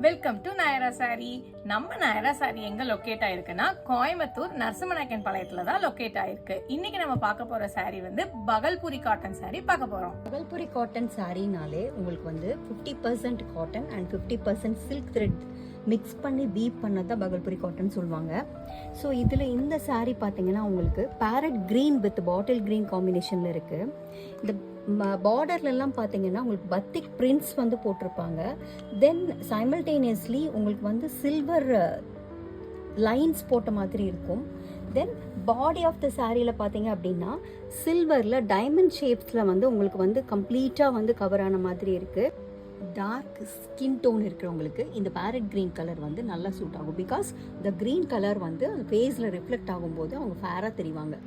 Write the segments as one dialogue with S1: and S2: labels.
S1: Welcome to நாயரா sorry. நம்ம நாயரா sorry எங்க locate ஆயிருக்குன்னா கோயம்புத்தூர் நரசிம்மநாயக்கன் பாளையத்துல தான் லொக்கேட் ஆயிருக்கு. இன்னைக்கு நம்ம பார்க்க போற சாரி வந்து பகல்புரி காட்டன் சாரி பார்க்க போறோம்.
S2: பகல்புரி காட்டன் சாரினாலே உங்களுக்கு வந்து 50% cotton and 50% silk thread mix பண்ணி வீவ் பண்ணதான் பகல்புரி காட்டன் சொல்லுவாங்க. ஸோ இதில் இந்த சாரீ பார்த்தீங்கன்னா உங்களுக்கு farad green with bottle green காம்பினேஷனில் இருக்குது. இந்த பார்டர்லலாம் பார்த்தீங்கன்னா உங்களுக்கு பத்திக் பிரிண்ட்ஸ் வந்து போட்டிருப்பாங்க. தென் சைமல்டேனியஸ்லி உங்களுக்கு வந்து சில்வர் லைன்ஸ் போட்ட மாதிரி இருக்கும். தென் பாடி ஆஃப் த சாரியில் பார்த்தீங்க அப்படின்னா சில்வரில் டைமண்ட் ஷேப்ஸில் வந்து உங்களுக்கு வந்து கம்ப்ளீட்டாக வந்து கவர் ஆன மாதிரி இருக்குது. டார்க் ஸ்கின் டோன் இருக்கிறவங்களுக்கு இந்த பேரட் க்ரீன் கலர் வந்து நல்லா சூட் ஆகும். பிகாஸ் இந்த க்ரீன் கலர் வந்து அந்த ஃபேஸில் ரிஃப்ளெக்ட் ஆகும்போது அவங்க ஃபேராக தெரிவாங்க.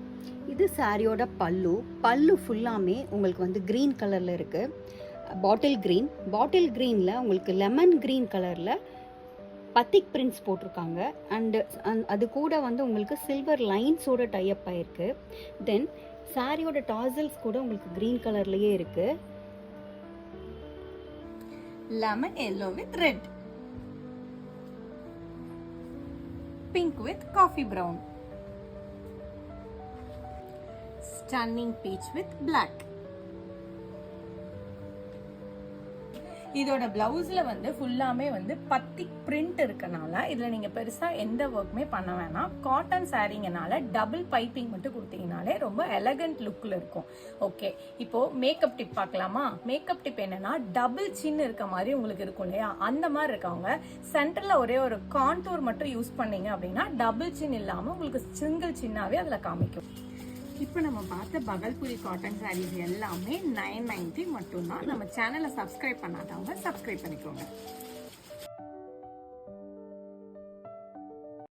S2: இது சாரியோட பல்லு ஃபுல்லாமே உங்களுக்கு வந்து க்ரீன் கலரில் இருக்குது. பாட்டில் க்ரீனில் உங்களுக்கு லெமன் க்ரீன் கலரில் பத்திக் பிரிண்ட்ஸ் போட்டிருக்காங்க. அண்டு அது கூட வந்து உங்களுக்கு சில்வர் லைன்ஸோட டைப் ஆயிருக்கு. தென் சாரியோட டாசல்ஸ் கூட உங்களுக்கு க்ரீன் கலர்லேயே இருக்குது.
S1: Lemon yellow with red, pink with coffee brown, stunning peach with black. இதோட பிளவுஸ்ல வந்து ஃபுல்லாமே வந்து பத்திக் பிரிண்ட் இருக்கனால இதுல நீங்க பெருசா எந்த ஒர்க்குமே பண்ண வேணாம். காட்டன் சாரீங்கனால டபுள் பைப்பிங் மட்டும் கொடுத்தீங்கனாலே ரொம்ப எலகண்ட் லுக்ல இருக்கும். ஓகே, இப்போ மேக்கப் டிப் பார்க்கலாமா? மேக்கப் டிப் என்னன்னா, டபுள் சின் இருக்க மாதிரி உங்களுக்கு இருக்கும் இல்லையா, அந்த மாதிரி இருக்கவங்க சென்டர்ல ஒரே ஒரு கான்டூர் மட்டும் யூஸ் பண்ணீங்க அப்படின்னா டபுள் சின் இல்லாம உங்களுக்கு சிங்கிள் சின்னாவே அதுல காமிக்கும். இப்போ நம்ம பார்த்த பகல்புரி காட்டன் சாரீஸ் எல்லாமே 990 மட்டும்தான். நம்ம சேனலை சப்ஸ்கிரைப் பண்ணாதவங்க சப்ஸ்கிரைப் பண்ணிக்கோங்க.